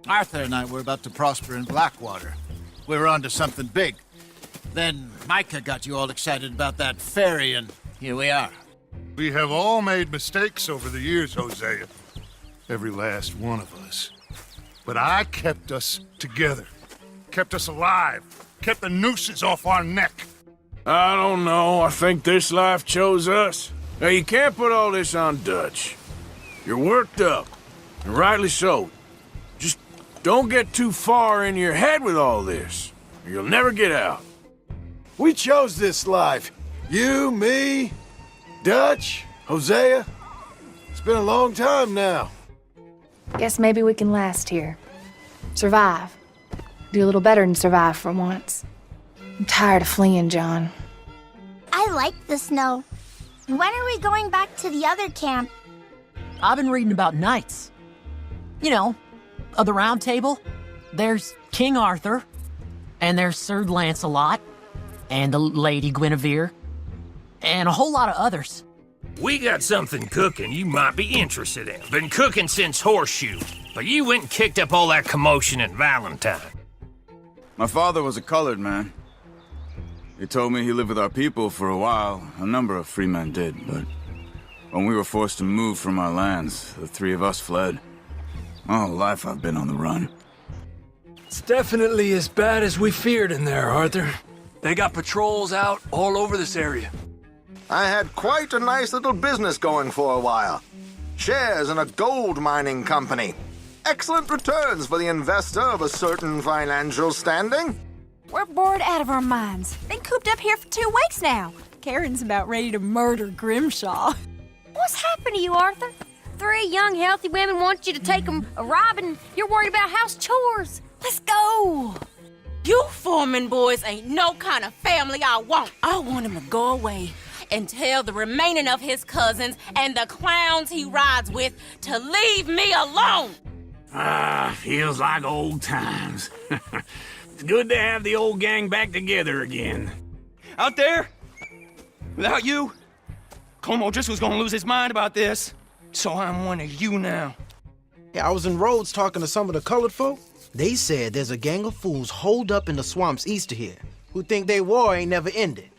Arthur and I were about to prosper in Blackwater. We were onto something big. Then Micah got you all excited about that ferry, and here we are. We have all made mistakes over the years, Hosea. Every last one of us. But I kept us together. Kept us alive. Kept the nooses off our neck. I don't know. I think this life chose us. Now, you can't put all this on Dutch. You're worked up, and rightly so. Just don't get too far in your head with all this, or you'll never get out. We chose this life. You, me, Dutch, Hosea. It's been a long time now. Guess maybe we can last here. Survive. Do a little better than survive for once. I'm tired of fleeing, John. I like the snow. When are we going back to the other camp? I've been reading about knights. You know, of the Round Table. There's King Arthur, and there's Sir Lancelot, and the Lady Guinevere, and a whole lot of others. We got something cooking you might be interested in. Been cooking since Horseshoe, but you went and kicked up all that commotion at Valentine. My father was a colored man. He told me he lived with our people for a while. A number of free men did, but when we were forced to move from our lands, the three of us fled. My whole life I've been on the run. It's definitely as bad as we feared in there, Arthur. They got patrols out all over this area. I had quite a nice little business going for a while. Shares in a gold mining company. Excellent returns for the investor of a certain financial standing. We're bored out of our minds. Been cooped up here for 2 weeks now. Karen's about ready to murder Grimshaw. What's happened to you, Arthur? 3 young, healthy women want you to take them a robbing. You're worried about house chores. Let's go. You Foreman boys ain't no kind of family I want. I want him to go away and tell the remaining of his cousins and the clowns he rides with to leave me alone. Feels like old times. It's good to have the old gang back together again. Out there? Without you? Como just was gonna lose his mind about this. So I'm one of you now. Yeah, I was in Rhodes talking to some of the colored folk. They said there's a gang of fools holed up in the swamps east of here who think their war ain't never ended.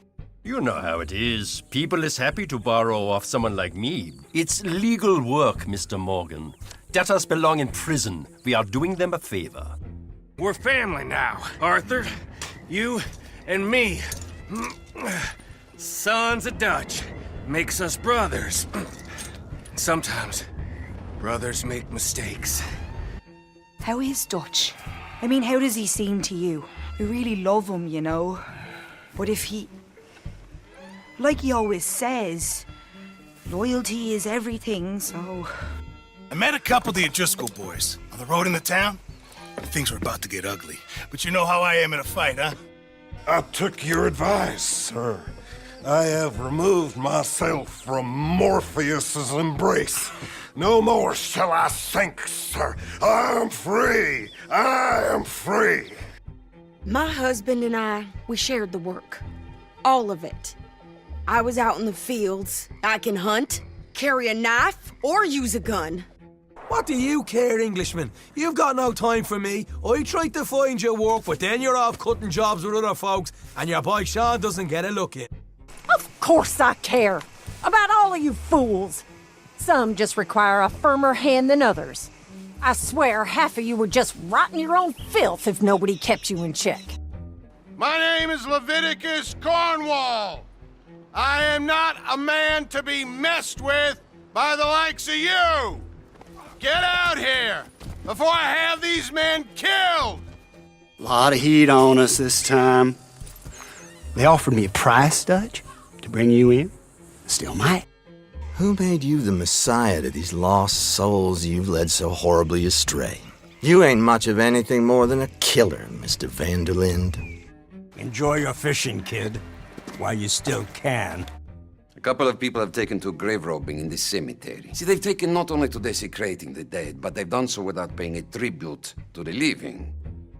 You know how it is. People is happy to borrow off someone like me. It's legal work, Mr. Morgan. Debtors belong in prison. We are doing them a favor. We're family now, Arthur. You and me. Sons of Dutch. Makes us brothers. Sometimes, brothers make mistakes. How is Dutch? I mean, how does he seem to you? We really love him, you know. But if he... Like he always says, loyalty is everything, so... I met a couple of the O'Driscoll boys on the road into town. Things were about to get ugly. But you know how I am in a fight, huh? I took your advice, sir. I have removed myself from Morpheus's embrace. No more shall I sink, sir. I am free. I am free. My husband and I, we shared the work. All of it. I was out in the fields. I can hunt, carry a knife, or use a gun. What do you care, Englishman? You've got no time for me. I tried to find you work, but then you're off cutting jobs with other folks, and your boy Sean doesn't get a look in. Of course I care. About all of you fools. Some just require a firmer hand than others. I swear half of you would just rot in your own filth if nobody kept you in check. My name is Leviticus Cornwall. I am not a man to be messed with by the likes of you. Get out here before I have these men killed. A lot of heat on us this time. They offered me a price, Dutch, to bring you in. Still might. Who made you the messiah to these lost souls you've led so horribly astray? You ain't much of anything more than a killer, Mr. Van der Linde. Enjoy your fishing, kid, while you still can. A couple of people have taken to grave robbing in this cemetery. See, they've taken not only to desecrating the dead, but they've done so without paying a tribute to the living.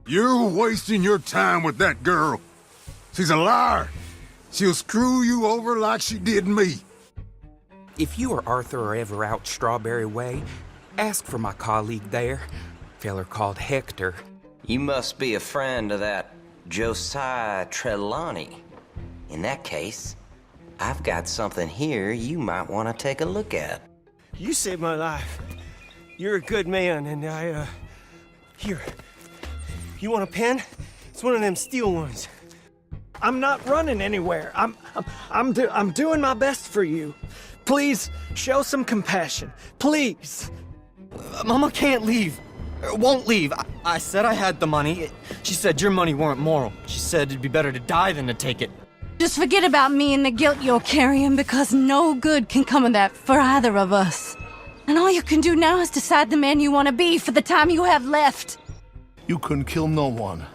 You're wasting your time with that girl. She's a liar. She'll screw you over like she did me. If you or Arthur are ever out Strawberry Way, ask for my colleague there. Feller called Hector. You must be a friend of that Josiah Trelawney. In that case, I've got something here you might want to take a look at. You saved my life. You're a good man, and Here. You want a pen? It's one of them steel ones. I'm not running anywhere. I'm doing my best for you. Please, show some compassion. Please. Mama can't leave. Won't leave. I said I had the money. She said your money weren't moral. She said it'd be better to die than to take it. Just forget about me and the guilt you're carrying, because no good can come of that for either of us. And all you can do now is decide the man you want to be for the time you have left. You couldn't kill no one.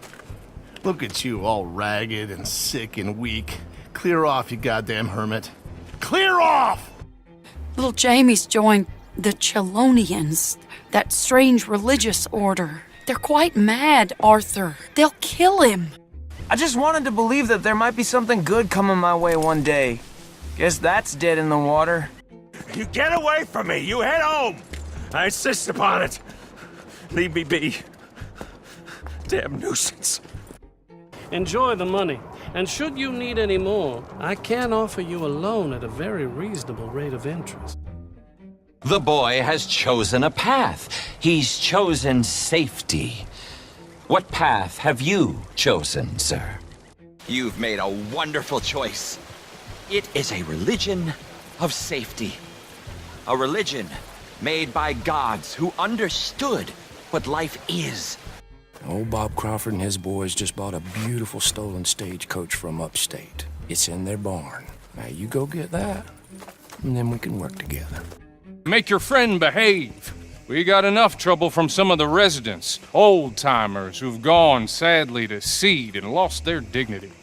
Look at you, all ragged and sick and weak. Clear off, you goddamn hermit. Clear off! Little Jamie's joined the Chelonians, that strange religious order. They're quite mad, Arthur. They'll kill him. I just wanted to believe that there might be something good coming my way one day. Guess that's dead in the water. You get away from me! You head home! I insist upon it! Leave me be. Damn nuisance. Enjoy the money, and should you need any more, I can offer you a loan at a very reasonable rate of interest. The boy has chosen a path. He's chosen safety. What path have you chosen, sir? You've made a wonderful choice. It is a religion of safety. A religion made by gods who understood what life is. Old Bob Crawford and his boys just bought a beautiful stolen stagecoach from upstate. It's in their barn. Now you go get that, and then we can work together. Make your friend behave. We got enough trouble from some of the residents, old-timers who've gone, sadly, to seed and lost their dignity.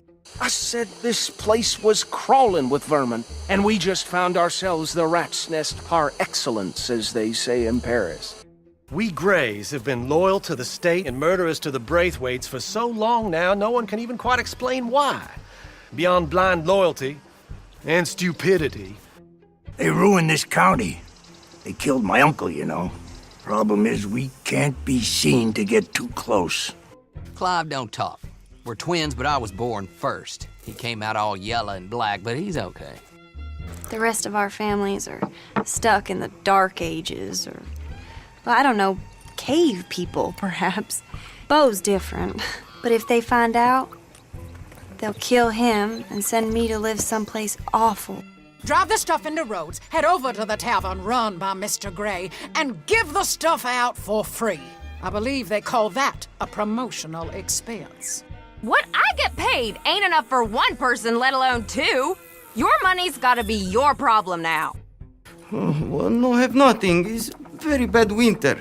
I said this place was crawling with vermin, and we just found ourselves the rat's nest par excellence, as they say in Paris. We Greys have been loyal to the state and murderous to the Braithwaites for so long now, no one can even quite explain why. Beyond blind loyalty and stupidity. They ruined this county. They killed my uncle, you know. Problem is, we can't be seen to get too close. Clive don't talk. We're twins, but I was born first. He came out all yellow and black, but he's okay. The rest of our families are stuck in the dark ages, or, well, I don't know, cave people, perhaps. Bo's different. But if they find out, they'll kill him and send me to live someplace awful. Drive the stuff into Rhodes, head over to the tavern run by Mr. Gray, and give the stuff out for free. I believe they call that a promotional expense. What I get paid ain't enough for one person, let alone two. Your money's gotta be your problem now. Well, no have nothing. It's very bad winter.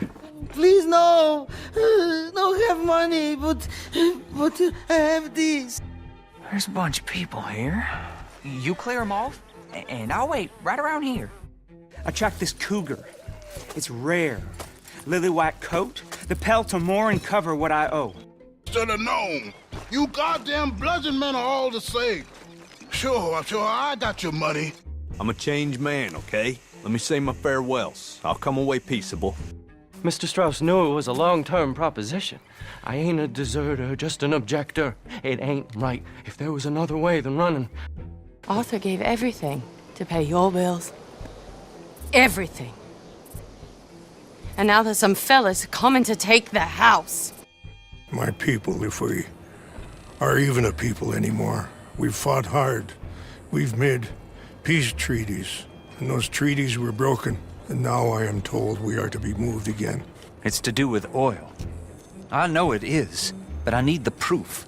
Please, no. No have money, but I have this. There's a bunch of people here. You clear them off, and I'll wait right around here. I tracked this cougar. It's rare. Lily white coat, the pelt to more and cover what I owe. Should have known. You goddamn bludgeon men are all the same. Sure, I got your money. I'm a changed man, okay? Let me say my farewells. I'll come away peaceable. Mr. Strauss knew it was a long-term proposition. I ain't a deserter, just an objector. It ain't right. If there was another way than running. Arthur gave everything to pay your bills. Everything. And now there's some fellas coming to take the house. My people, if we are even a people anymore. We've fought hard. We've made peace treaties, and those treaties were broken. And now I am told we are to be moved again. It's to do with oil. I know it is, but I need the proof.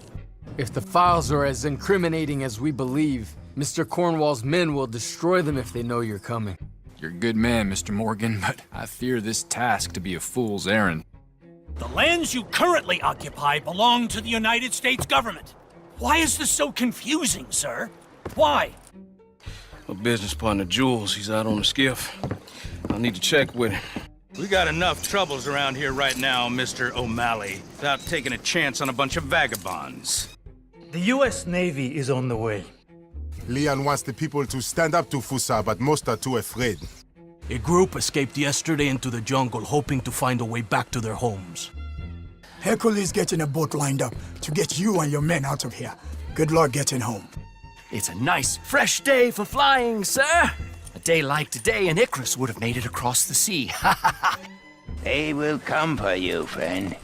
If the files are as incriminating as we believe, Mr. Cornwall's men will destroy them if they know you're coming. You're a good man, Mr. Morgan, but I fear this task to be a fool's errand. The lands you currently occupy belong to the United States government. Why is this so confusing, sir? Why? My business partner, Jules, he's out on the skiff. I'll need to check with him. We got enough troubles around here right now, Mr. O'Malley, without taking a chance on a bunch of vagabonds. The U.S. Navy is on the way. Leon wants the people to stand up to Fusa, but most are too afraid. A group escaped yesterday into the jungle, hoping to find a way back to their homes. Hercules getting a boat lined up to get you and your men out of here. Good luck getting home. It's a nice, fresh day for flying, sir. A day like today, and Icarus would have made it across the sea. They will come for you, friend.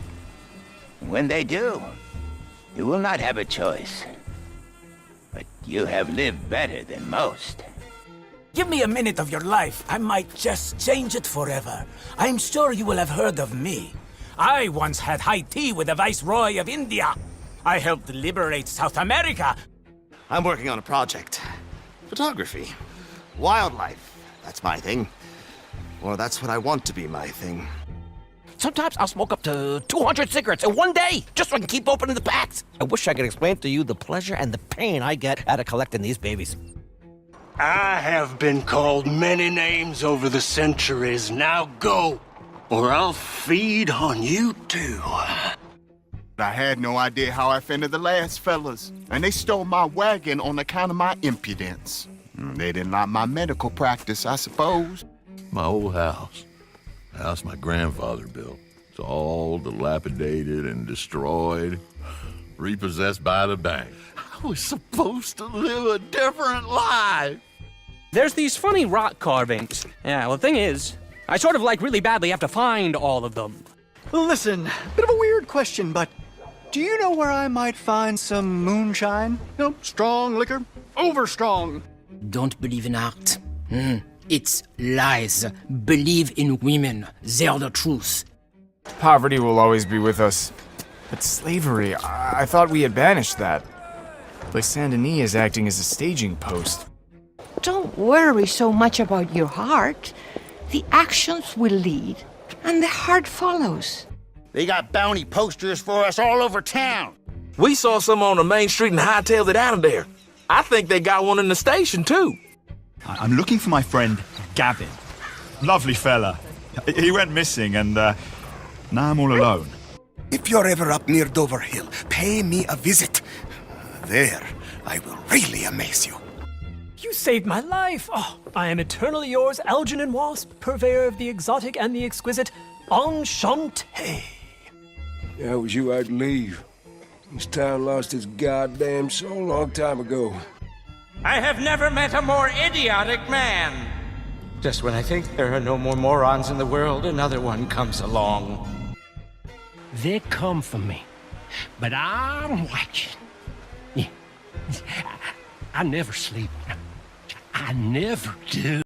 When they do, you will not have a choice. But you have lived better than most. Give me a minute of your life. I might just change it forever. I'm sure you will have heard of me. I once had high tea with the Viceroy of India. I helped liberate South America. I'm working on a project. Photography. Wildlife. That's my thing. Or that's what I want to be my thing. Sometimes I'll smoke up to 200 cigarettes in one day, just so I can keep opening the packs. I wish I could explain to you the pleasure and the pain I get out of collecting these babies. I have been called many names over the centuries. Now go, or I'll feed on you too. I had no idea how I offended the last fellas, and they stole my wagon on account of my impudence. They didn't like my medical practice, I suppose. My old house. House my grandfather built. It's all dilapidated and destroyed, repossessed by the bank. I was supposed to live a different life. There's these funny rock carvings. Yeah, well, the thing is, I sort of really badly have to find all of them. Listen, bit of a weird question, but do you know where I might find some moonshine? You know, strong liquor, overstrong. Don't believe in art. It's lies. Believe in women. They're the truth. Poverty will always be with us. But slavery, I thought we had banished that. Like Saint Denis is acting as a staging post. Don't worry so much about your heart. The actions will lead, and the heart follows. They got bounty posters for us all over town. We saw some on the main street and hightailed it out of there. I think they got one in the station, too. I'm looking for my friend, Gavin. Lovely fella. He went missing, and now I'm all alone. If you're ever up near Dover Hill, pay me a visit. There, I will really amaze you. You saved my life! Oh, I am eternally yours, Algernon Wasp, purveyor of the exotic and the exquisite. Enchanté! Yeah, it was you I'd leave. This town lost its goddamn soul a long time ago. I have never met a more idiotic man. Just when I think there are no more morons in the world, another one comes along. They come for me, but I'm watching. I never sleep. I never do.